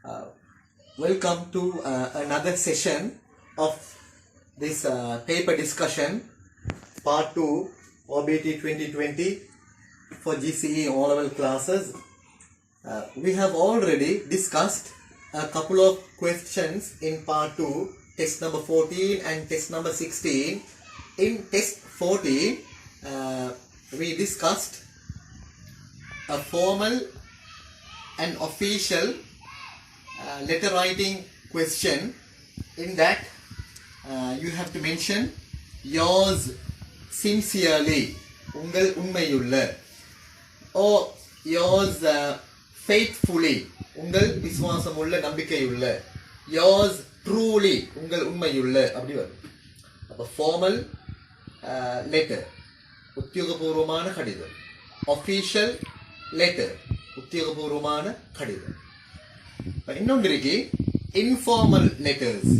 Uh, Welcome to another session of this paper discussion, part 2, OBT 2020 for GCE O-level classes. We have already discussed a couple of questions in part 2, test number 14 and test number 16. In test 14, we discussed a formal and official letter writing question. In that you have to mention yours sincerely, ungal unmayulla, or yours faithfully, ungal viswasamulla nambikayulla, yours truly, ungal unmayulla. அப்படி வரும். அப்ப formal letter, உத்தியோகபூர்வமான கடிதம். Official letter, உத்தியோகபூர்வமான கடிதம். இன்னொன்று இருக்கு informal letters,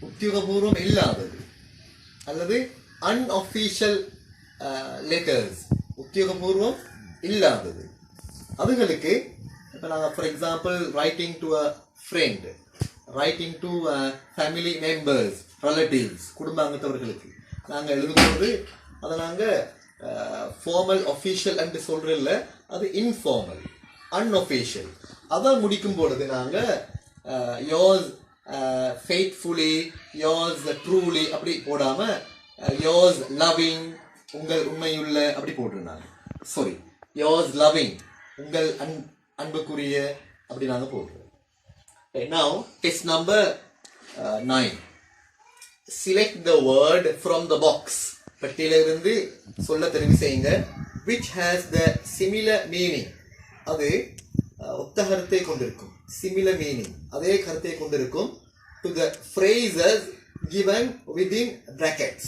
உத்தியோகபூர்வம் இல்லாதது, அல்லது unofficial letters, உத்தியோகபூர்வம் இல்லாதது. அதுகளுக்கு இப்போ நாங்கள் for example writing to a friend, writing to family members, relatives, குடும்பாங்கத்தவர்களுக்கு நாங்கள் எழுதும்போது அதை நாங்கள் ஃபார்மல் அஃபிஷியல் என்று சொல்கிறதில்ல, அது இன்ஃபார்மல் அன்அஃபிஷியல். அதான் முடிக்கும் பொழுது நாங்கள் யோர்ஸ் ஃபெய்த்ஃபுல்லி, யோர்ஸ் ட்ரூலி அப்படி போடாமல் யோர்ஸ் லவ்விங், உங்கள் உண்மையுள்ள அப்படி போட்டிருந்தாங்க. சாரி, யோர்ஸ் லவ்விங், உங்கள் அன்புக்குரிய அப்படி நாங்கள் போட்டுருவோம். Now test number 9. Select the word from the box. பட்டியலிருந்து சொல்ல தெரிவு செய்யுங்க. Which has the similar meaning. அது ஒத்த கருத்தை கொண்டிருக்கும். சிமிலர் மீனிங், அதே கருத்தை கொண்டிருக்கும். To the phrases given within brackets.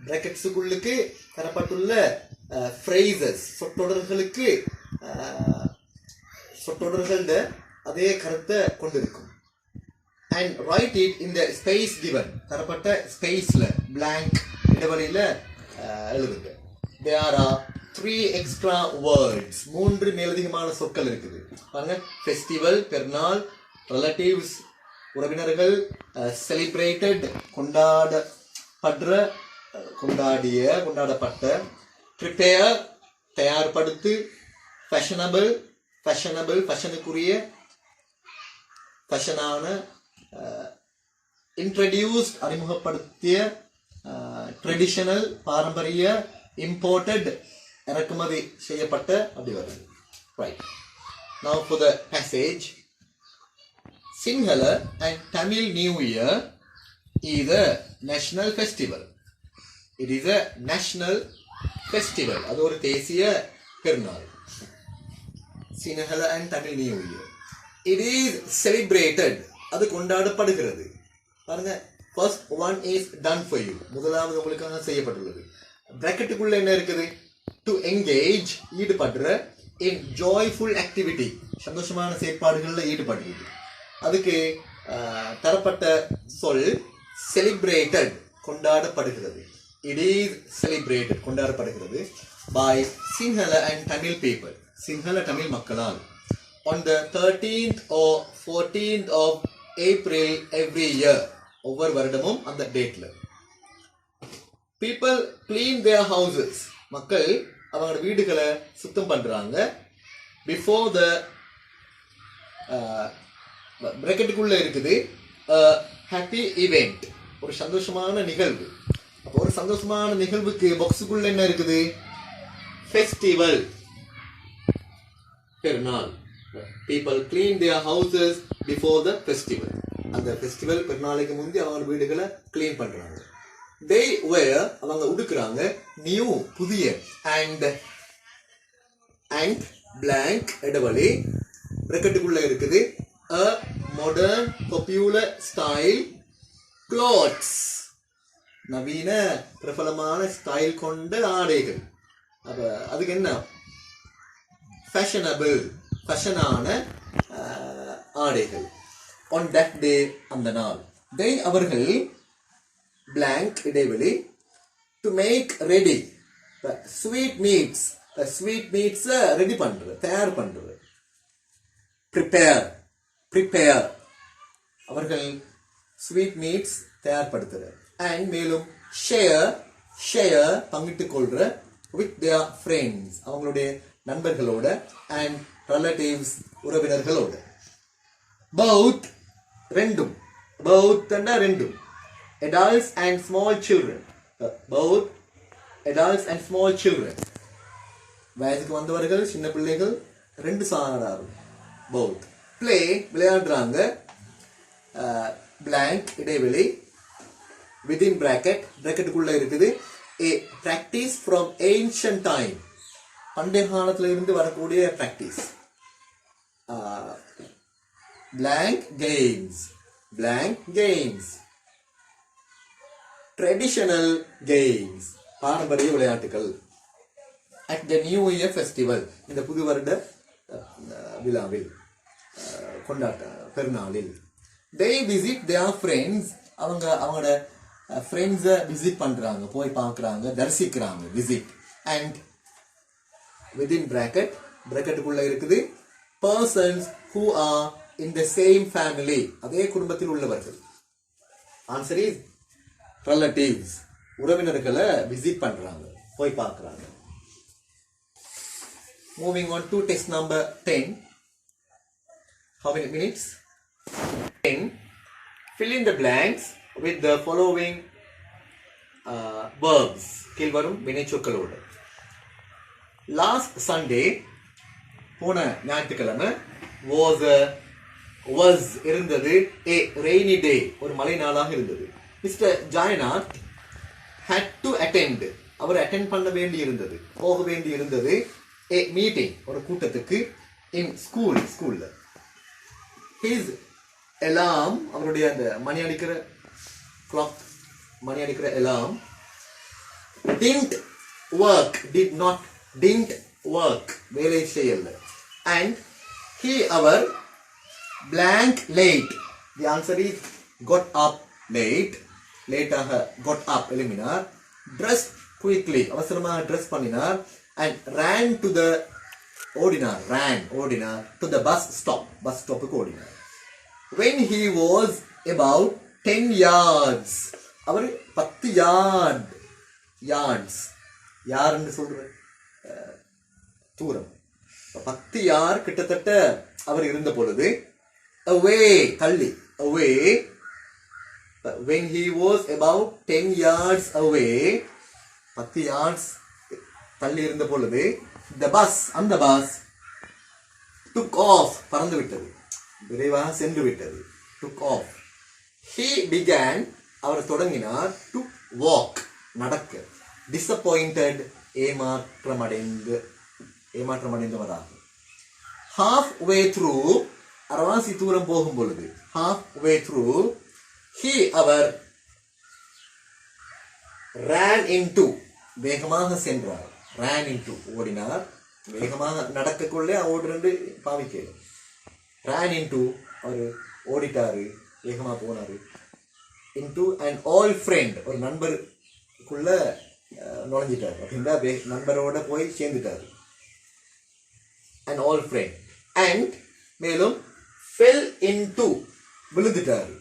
பிராக்கெட்ஸுக்குள்ளுக்கு தரப்பட்டுள்ள phrases, சொற்றொடர்களுக்கு சொற்றொடர்கள அதே கருத்தை கொண்டிருக்கும். And write it in the space given. தரப்பட்ட ஸ்பேஸ்ல, blank இடைவெளியில எழுதுங்க. There are 3 extra words. 3 மேலதிகமான சொற்கள் இருக்குது பாருங்க. ஃபெஸ்டிவல், பெருநாள், ரிலேட்டிவ்ஸ், உறவினர்கள், செலிப்ரேட்டட், கொண்டாடப்படுற, கொண்டாடிய, கொண்டாடப்பட்ட, ப்ரிப்பேர், தயார்படுத்து, ஃபேஷனபிள், ஃபேஷனபிள், ஃபேஷனுக்குரிய, ஃபேஷனான, இன்ட்ரடியூஸ்ட், அறிமுகப்படுத்திய, ட்ரெடிஷனல், பாரம்பரிய, இம்போர்ட்டட், இறக்குமதி செய்யப்பட்ட அப்படி வருது. Right. Now for the passage. Sinhala and Tamil New Year is a national festival. It is a national festival. அது ஒரு தேசிய பெருநாள். Sinhala and Tamil New Year. It is celebrated. அது கொண்டாடப்படுகிறது. பாருங்க, first one is done for you. முதலாவது உங்களுக்காக செய்யப்பட்டுள்ளது. பிராக்கெட்டுக்குள்ள என்ன இருக்குது? டு என்கேஜ், ஈடுபடுற, இன் ஜாய்ஃபுல் ஆக்டிவிட்டி, சந்தோஷமான செயற்பாடுகளில் ஈடுபடுறது. அதுக்கு தரப்பட்ட சொல் செலிப்ரேட்டட், கொண்டாடப்படுகிறது. இட் இஸ் செலிப்ரேட்டட், கொண்டாடப்படுகிறது by Sinhala and Tamil people, Sinhala Tamil மக்களால். On the 13th or 14th of April every year, ஒவ்வொரு வருடமும் அந்த டேட்ல. People clean their houses. மக்கள் அவங்களோட வீடுகளை சுத்தம் பண்றாங்க. பிஃபோர் த பிராக்கெட்டுக்குள்ள இருக்குது ஹாப்பி ஈவெண்ட், ஒரு சந்தோஷமான நிகழ்வு. அப்போ ஒரு சந்தோஷமான நிகழ்வுக்கு பாக்ஸுக்குள்ள என்ன இருக்குது? ஃபெஸ்டிவல், பெருநாள். People clean their houses before the festival. அந்த ஃபெஸ்டிவல் பெருநாளைக்கு முந்தி அவங்க வீடுகளை கிளீன் பண்றாங்க. They wear, அவங்க உடுக்குறாங்க, நியூ, புதிய, and blank இடைவெளி பிராக்கெட்டுக்குள்ள இருக்குது a modern popular style clothes, நவீன பிரபலமான ஸ்டைல் கொண்ட ஆடைகள். அப்ப அதுக்கு என்ன? ஃபேஷனபிள், ஃபேஷனான ஆடைகள். on that day, அந்த நாள். they, அவர்கள், blank இடைவெளி, to make ready sweet meats, sweet மீட்ஸை ரெடி பண்ணுறது, தயார் பண்ணுறது. ப்ரிப்பேர், prepare அவர்கள் ஸ்வீட் மீட்ஸ் தயார்படுத்துற and மேலும் share பங்கிட்டுக் கொள்ற with their friends அவங்களுடைய நண்பர்களோட and relatives உறவினர்களோட both ரெண்டும் adults and small children both adults and small children வயதுக்கு வந்தவர்கள் சின்ன பிள்ளைகள் ரெண்டு சாராரும் both play விளையாடுறாங்க blank இடைவெளி within bracketக்குள்ள இருக்குது a practice from ancient time பண்டைய காலத்துல இருந்து வரக்கூடிய practice blank games traditional games பாரம்பரிய விளையாட்டுகள் at the new year festival இந்த புது வருட விழாவில் கொண்டாட்ட பெருநாளில் they visit their friends அவங்களோட ஃப்ரெண்ட்ஸை விசிட் பண்றாங்க போய் பார்க்கறாங்க தரிசிக்கிறாங்க விசிட் and within bracketக்குள்ள இருக்குது persons who are in the same family அதே குடும்பத்தில் உள்ளவர்கள் ஆன்சர் இஸ் relatives உறவினர்களை விசிட் பண்றாங்க போய் பார்க்கறாங்க moving on to test number 10 how many minutes 10 fill in the blanks with the following verbs கீழ்வரும் வினைச்சொற்களோடு last Sunday போன ஞாயிற்றுக்கிழமை was இருந்தது a rainy day ஒரு மழை நாளாக இருந்தது Mr. Jayannath had to attend அவர் அட்டெண்ட் பண்ண வேண்டி இருந்தது போக வேண்டி இருந்தது a meeting ஒரு கூட்டத்துக்கு in ஸ்கூல்ல his alarm அவருடைய அந்த மணி அடிக்கிற alarm didn't work வேலை செய்யல and he our blank late the answer is got up late got up எழுமினார் dressed quickly அவசரமாக ட்ரெஸ் பண்ணினார் and ran to the ஓடினார் to the bus stopக்கு ஓடினார் when he was about 10 yards our 10 yards யாருன்னு சொல்ற தூரம் 10 யார் கிட்டத்தட்ட அவர் இருந்த பொழுது away when he was about 10 yards away 10 yards தள்ளி இருந்த பொழுது அந்த bus took off பறந்து விட்டது விரைவாக சென்று விட்டது took off he began அவர் தொடங்கினார் to walk நடக்க disappointed ஏமாற்றமடைந்தவராக halfway through அரவாசி தூரம் போகும் பொழுது halfway through he our ran into வேகமாக சென்றார் ran into ஓடினார் வேகமாக நடக்கக்குள்ளே ஓடுறது பாவிக்கல ran into அவர் ஓடிட்டாரு வேகமா போனாரு into an old friend ஒரு நண்பருக்குள்ள நுழைஞ்சிட்டாரு அப்படின்னா நண்பரோட போய் சேர்ந்துட்டாரு an old friend and மேலும் fell into விழுந்துட்டாரு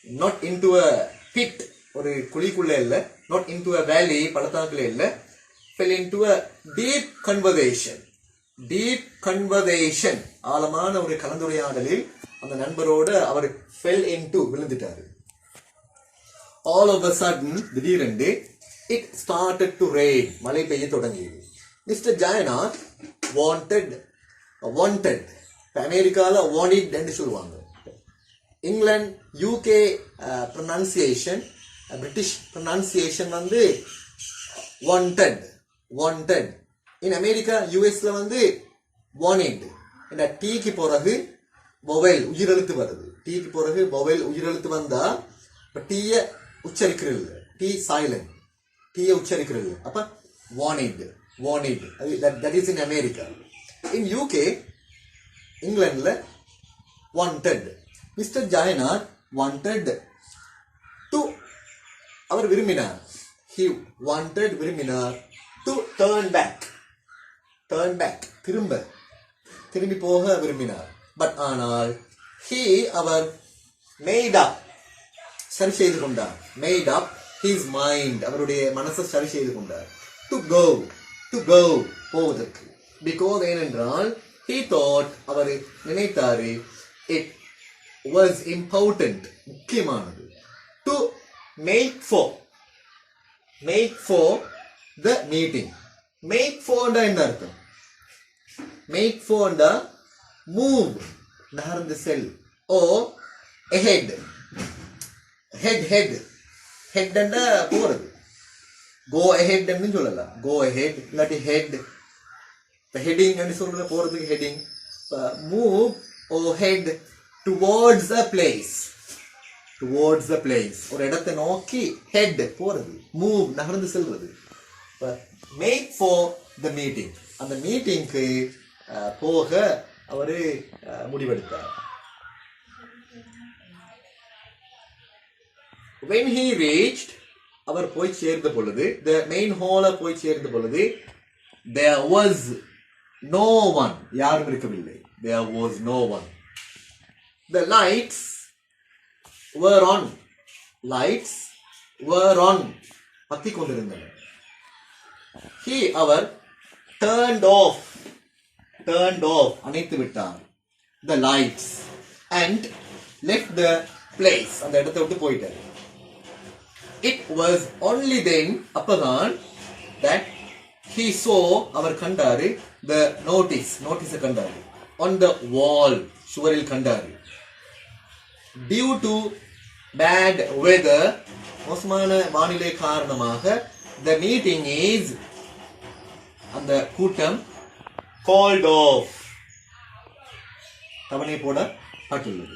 not into a pit ஒரு குழிக்குள்ள இல்ல not into a valley பள்ளத்தாக்குல இல்ல fell into a deep conversation ஆழமான ஒரு கலந்துரையாடலில் அந்த நண்பரோட அவர் fell into விழுந்துட்டாரு all of a sudden திடீரென்று it started to rain மழை பெய்ய தொடங்கியது Mr. Jayannath wanted அமெரிக்கால wanted என்று சொல்லுவாங்க England UK pronunciation British pronunciation வந்து wanted in America USல வந்து wanted இந்த டீக்கு பிறகு vowel உயிரெழுத்து வருது டீக்கு பிறகு vowel உயிரெழுத்து வந்தா இப்ப டீய உச்சரிக்கிறது டி சைலண்ட் டீய உச்சரிக்கிறது அப்ப wanted that is in America in UK இங்கிலாந்துல wanted Mr. Jayannath wanted to அவர் விரும்பினார் he wanted விரும்பினார் to turn back திரும்பி போக விரும்பினார் பட் ஆனால் he அவர் made up சரி செய்து கொண்டார். made up his mind அவருடைய மனசை சரி செய்து கொண்டார். to go போவதற்கு. because ஏனென்றால் he thought our நினைத்தாரு it was important முக்கியமானது. to make for the meeting. make for என்ன அர்த்தம்? make for move நகர்ந்து செல் or ahead head and போறது. go ahead ன்னு சொல்லலாம். go ahead இல்லாட்டி head heading ன்னு சொல்ற போறதுக்கு heading. move or head towards a place ஒரு இடத்தை நோக்கி head போறது. move நகர்ந்து செல்வது. make for the meeting அந்த மீட்டிங்க்கு போக அவரு முடிவெடுத்தார். when he reached அவர் போய் சேர்ந்த பொழுது the main hall போய் சேர்ந்த பொழுது there was no one யாரும் இருக்கவில்லை. there was no one. the lights were on பத்தி கொண்டிருந்தன. he அவர் turned off அணைத்து விட்டார் the lights and left the place அந்த இடத்தை விட்டு போயிட்டார். it was only then அப்பதான் that he saw our கண்டாரு the notice கண்டாரு on the wall சுவரில் கண்டாரு. due to bad weather மோசமான வானிலை காரணமாக the meeting is அந்த கூட்டம் called off தவணை போடப்பட்டுள்ளது.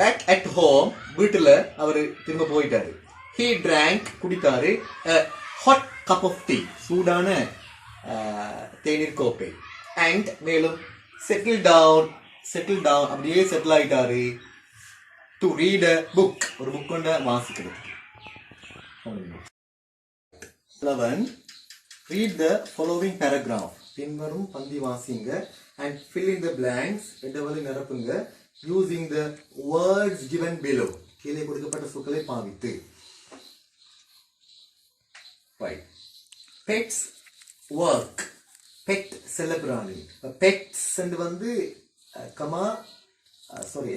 back at home வீட்டுல அவரு திரும்ப போயிட்டாரு. he drank குடித்தாரு a hot cup of tea சூடான தேநீர் கோப்பை. and மேலும் settle down அப்படியே செட்டில் ஆயிட்டாரு to read a book ஒரு புக் கொண்ட வாசிக்கிறது. 11 read the following paragraph பின்வரும் பந்தி வாசிங்க and fill in the blanks இடைவெளி நிரப்புங்க using the words given below கீழே கொடுக்கப்பட்ட சொற்களை பாவித்து. pets work pet செல்லப்பிராணி. pets வந்து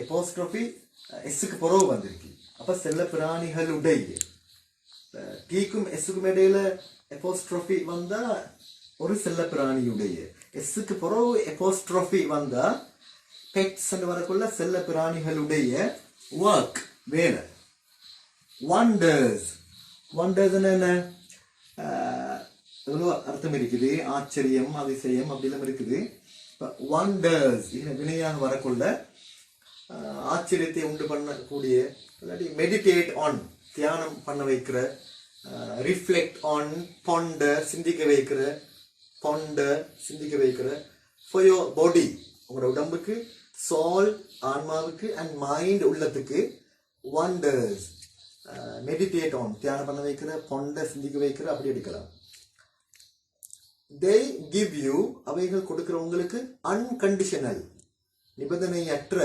apostrophe எஸ்ஸுக்கு பிறகு வந்திருக்கு. அப்ப செல்லப்பிராணிகளுடைய டீக்கும் எஸ்ஸுக்கும் இடையில apostrophe வந்தா ஒரு செல்லப்பிராணியுடைய. எஸ்ஸுக்கு பிறகு apostrophe வந்தா pets வரக்குள்ள செல்லப்பிராணிகளுடைய work வேலை. wonders என்ன எவ்வளோ அர்த்தம் இருக்குது. ஆச்சரியம் அதிசயம் அப்படிலாம் இருக்குது. wonders வினையாக வரக்குள்ள ஆச்சரியத்தை உண்டு பண்ணக்கூடிய மெடிடேட் ஆன் தியானம் பண்ண வைக்கிற ரிஃப்ளெக்ட் ஆன் ponder சிந்திக்க வைக்கிற for your body உங்களோட உடம்புக்கு soul ஆன்மாவுக்கு and mind உள்ளத்துக்கு wonders மெடிடேட் ஆன் தியானம் பண்ண வைக்கிற ponder சிந்திக்க வைக்கிற அப்படி எடுக்கலாம். they give you அவைகள் கொடுக்கிற உங்களுக்கு unconditional நிபந்தனையற்ற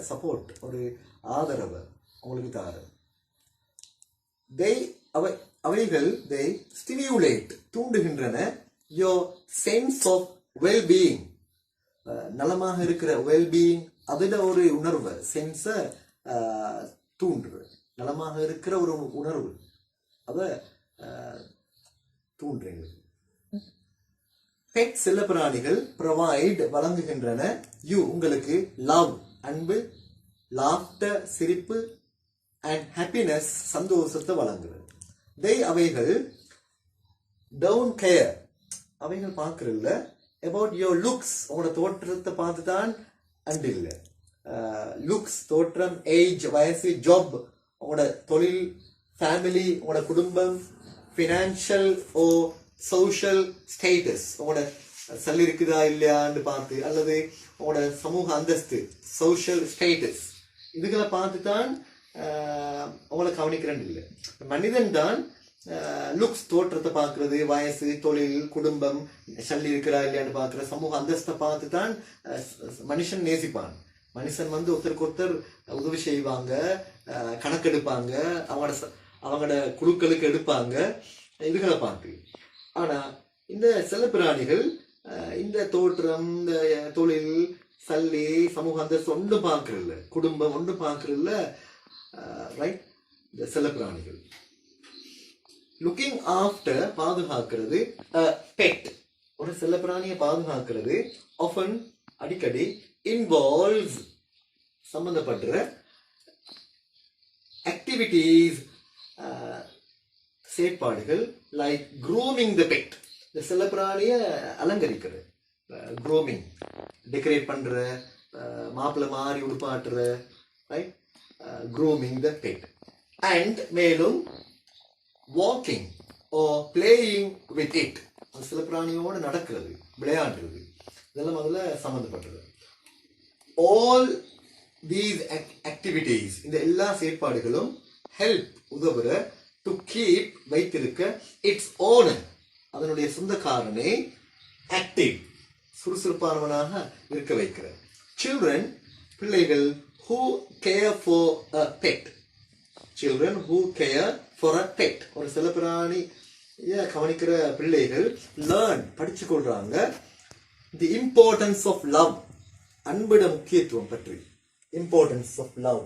சப்போர்ட் ஒரு ஆதரவு உங்களுக்கு தாரு. அவைகள் they stimulate தூண்டுகின்றன your sense of well-being நலமாக இருக்கிற well-being அதில் ஒரு உணர்வு சென்ஸ தூண்டுறது நலமாக இருக்கிற ஒரு உணர்வு அதை தூண்டுறீங்க. பெட் செல்லப்பிராணிகள் ப்ரொவைட் வழங்குகின்றன யூ உங்களுக்கு லவ் அன்பு லாஃப்டர் சிரிப்பு அண்ட் ஹாப்பினஸ் சந்தோஷத்தை வழங்குறது. அவைகள் டவுன் கேர் அவைகள் பார்க்கறதில்ல about your looks உங்களோட தோற்றத்தை பார்த்து தான் அண்ட் இல்லை. லுக்ஸ் தோற்றம் ஏஜ் வயசு ஜாப் உங்களோட தொழில் ஃபேமிலி உங்களோட குடும்பம் ஃபினான்ஷியல் ஓ சோஷியல் ஸ்டேட்டஸ் உங்களோட சல் இருக்குதா இல்லையான்னு பார்த்து அல்லது உங்களோட சமூக அந்தஸ்து சோஷியல் ஸ்டேட்டஸ் இதுகளை பார்த்து தான் உங்களை கவனிக்கிறேன் இல்லை. மனிதன் தான் லுக்ஸ் தோற்றத்தை பார்க்கறது, வயசு, தொழில், குடும்பம், சல்லி இருக்கிறா இல்லையான்னு பார்க்குற சமூக அந்தஸ்தை பார்த்து தான் மனுஷன் நேசிப்பான். மனுஷன் ஒருத்தருக்கு ஒருத்தர் உதவி செய்வாங்க, கணக்கெடுப்பாங்க, அவங்களோட குழுக்களுக்கு எடுப்பாங்க, இதுகளை பார்த்து. ஆனா இந்த செல்லப்பிராணிகள் இந்த தோற்றம், இந்த தொழில், சல்லி, சமூக அந்தஸ்து ஒன்றும் பார்க்கறதில்ல, குடும்பம் ஒன்றும் பார்க்கறதில்ல. ரைட், இந்த செல்லப்பிராணிகள். லுக்கிங் ஆஃப்டர், பாதுகாக்கிறது. பெட், ஒரு செல்லப்பிராணியை பாதுகாக்கிறது often, அடிக்கடி, இன்வால்வ்ஸ், சம்பந்தப்படுற ஆக்டிவிட்டீஸ், செயற்பாடுகள், லைக் க்ரூமிங் த பெட், இந்த செல்லப்பிராணியை அலங்கரிக்கிறது. க்ரூமிங், டெக்கரேட் பண்ற, மாப்பிள்ளை மாறி உடுப்பாட்டுற, right, grooming the pet. And மேலும் walking or playing with it, சில பிராணியோடு நடக்கிறது, விளையாடுறது, இதெல்லாம் முதல்ல சம்பந்தப்பட்டது. ஆல் தீஸ் ஆக்டிவிட்டீஸ், இந்த எல்லா செயற்பாடுகளும் ஹெல்ப், உதவுற, டு கீப், வைத்திருக்க, இட்ஸ் ஓனர், அதனுடைய சொந்தக்காரனை, ஆக்டிவ், சுறுசுறுப்பானவனாக இருக்க வைக்கிற. சில்ட்ரன், பிள்ளைகள், who care for a pet, children who care for a pet, ஒரு செல்லப்பிராணி கவனிக்கிற பிள்ளைகள் learn, படிச்சு கொள்றாங்க, the importance of love, அன்பிட முக்கியத்துவம் பற்றி, importance of love,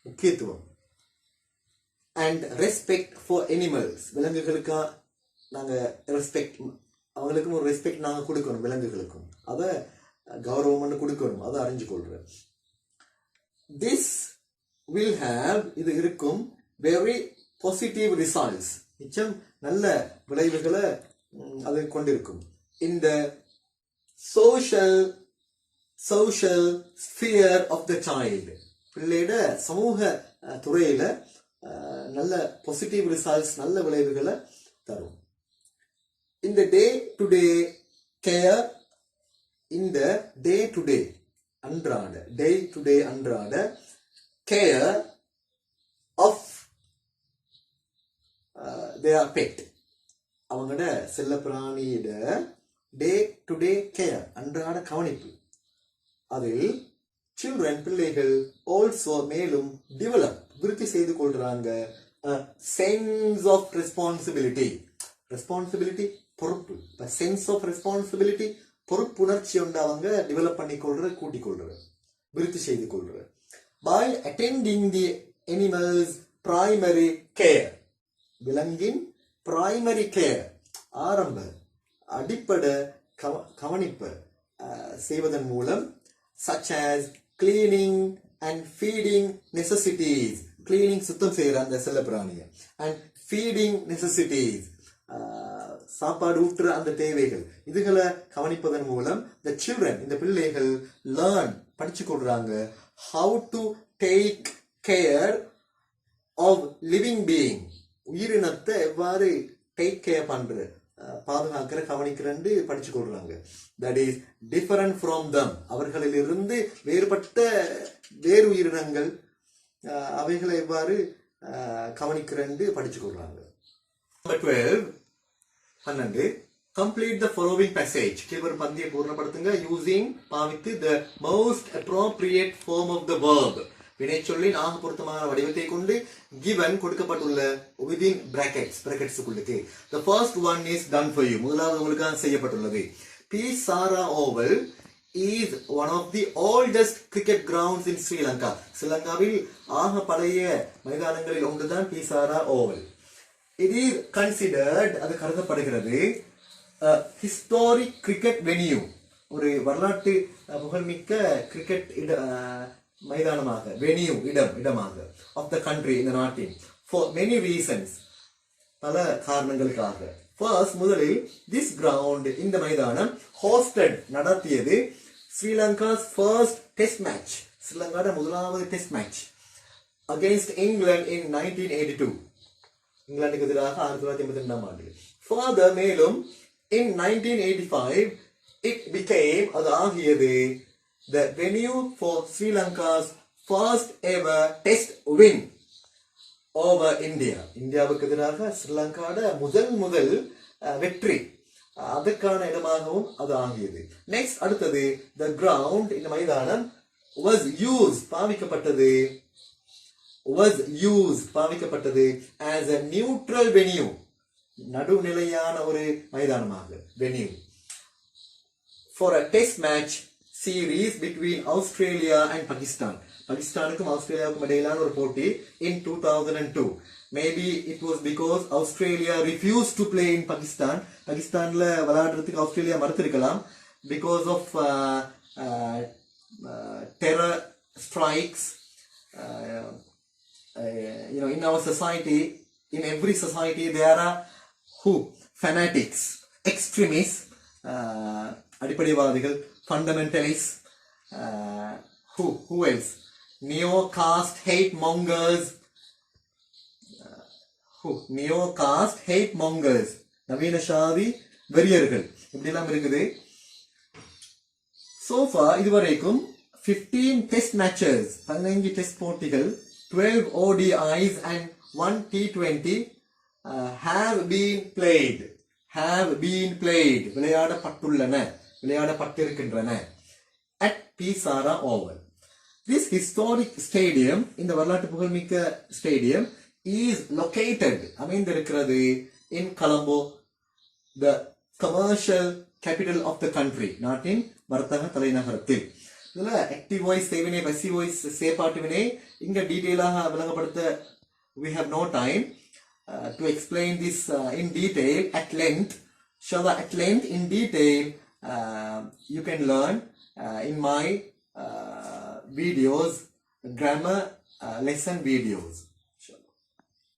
முக்கியத்துவம், and respect for animals, விலங்குகளுக்கா நாங்க ரெஸ்பெக்ட், அவங்களுக்கும் ஒரு ரெஸ்பெக்ட் நாங்க கொடுக்கணும், விலங்குகளுக்கும் அதை கௌரவம் கொடுக்கணும், அதை அறிஞ்சு கொள்றேன். This will have, இது இருக்கும், very positive results, நிச்சயம் நல்ல விளைவுகளை அது கொண்டிருக்கும். இந்த social sphere of the child, பிள்ளையோட சமூக துறையில நல்ல பாசிட்டிவ் ரிசல்ட்ஸ், நல்ல விளைவுகளை தரும். இந்த டே டு டே கேர், இந்த டே டு டே அன்றாட, டே டு டே அன்றாட கேர் ஆஃப் their pet, அவங்களோட செல்ல பிராணியிட டே டு டே கேர், அன்றாட கவனிப்பு, அதில் சில்ட்ரன், பிள்ளைகள், ஆல்சோ, மேலும், டெவலப், விருத்தி செய்து கொள்றாங்க, சென்ஸ் ஆஃப் ரெஸ்பான்சிபிலிட்டி, ரெஸ்பான்சிபிலிட்டி பொறுப்பு, சென்ஸ் ஆஃப் ரெஸ்பான்சிபிலிட்டி, பொறுப்புணர்ச்சி ஒன்று அவங்க டெவலப் பண்ணி கொள்ற, கூட்டிக் கொள்ற, விருத்தி செய்து கொள்ற. By attending the animals primary care, விலங்கின் பிரைமரி கேர், ஆரம்ப அடிப்படை கவனிப்பு செய்வதன் மூலம், such as cleaning and feeding necessities, cleaning சுத்தம் செய்யற அந்த செல்ல பிராணிய, and feeding necessities, சாப்பாடு ஊற்றுற அந்த தேவைகள், இதுகளை கவனிப்பதன் மூலம் the children, இந்த பிள்ளைகள் learn, படிச்சு கொள்றாங்க, how to take care of living being, உயிரினத்தை எவ்வாறு டேக் கேர் பண்ற, பாதுகாக்கிற, கவனிக்கிறன்னு படிச்சு கொள்றாங்க. That is different from them, அவர்களிலிருந்து வேறுபட்ட வேறு உயிரினங்கள், அவைகளை எவ்வாறு கவனிக்கிறன்னு படிச்சு கொள்றாங்க. 12 complete the following passage, கீழ்வரும் பந்தியை பூர்ணப்படுத்துங்க, யூசிங், பாவித்து, the most appropriate form of the verb, வினைச்சொல்லின் ஆக பொருத்தமான வடிவத்தை கொண்டு, given, கொடுக்கப்பட்டுள்ள, within brackets, bracketsக்குள்ளுக்கு. The first one is done for you, முதலாவது உங்களுக்காக செய்யப்பட்டுள்ளது. Pisara Oval is one of the oldest cricket grounds in Sri Lanka, ஸ்ரீலங்காவில் ஆக பழைய மைதானங்களில் ஒன்றுதான் Pisara Oval. It is considered, அது கருதப்படுகிறது, historic cricket venue, ஒரு வரலாற்று புகழ்மிக்க கிரிக்கெட் மைதானமாக, வெனியூ, இடமாக, of the country, இந்த நாட்டின், for many reasons, பல காரணங்களுக்காக. First, முதலில், this ground, இந்த மைதானம், hosted, நடத்தியது, Sri Lanka's first test match, ஸ்ரீலங்காவோட முதலாவது test match, against England in 1982, இங்கிலாந்துக்கு எதிராக 1982 ஆண்டு. Further, மேலும், in 1985, it became, அது ஆகியது, the venue for Sri Lanka's first ever test win over India. இந்தியாவுக்கு எதிராக ஸ்ரீலங்காவோட முதல் வெற்றி அதுக்கான இடமாகவும் அது ஆகியது. நெக்ஸ்ட் அடுத்தது the ground, இந்த மைதானம் was used, பாவிக்கப்பட்டது as a neutral venue, நடுநிலையான ஒரு மைதானமாக venue for a test match series between Australia and Pakistan. பாகிஸ்தானுக்கும் ஆஸ்திரேலியாவுக்கும் இடையிலான ஒரு போட்டி in 2002. Maybe it was because Australia refused to play in Pakistan. பாகிஸ்தான்ல விளையாடுறதுக்கு Australia மறுத்திருக்கலாம் because of terror strikes. In our society, in every society there are fanatics, extremists, அடிப்படைவாதிகள், fundamentalists, who else, neo-caste hate mongers, நவீன சாதி வெறியர்கள், இப்படி எல்லாம் இருக்குது. So far இதுவரைக்கும் 15 test matches, 15 test போட்டிகள், 12 ODIs and 1 T20 have been played, விளையாடப்பட்டிருக்கின்றன at Pisara Oval. This historic stadium, இந்த வரலாற்று புகழ்மிக்க stadium, is located, அமைந்திருக்கிறது in Colombo, the commercial capital of the country, நாட்டின் வர்த்தக தலைநகரத்தில். இதுல ஆக்டிவ் வாய்ஸ் செய்வினை, பசிவ் வாய்ஸ் செயற்பாட்டு வினை இங்க டீடைலாக விளங்கப்படுத்த we have no time to explain this in detail at length. In detail you can learn in my videos, grammar lesson videos.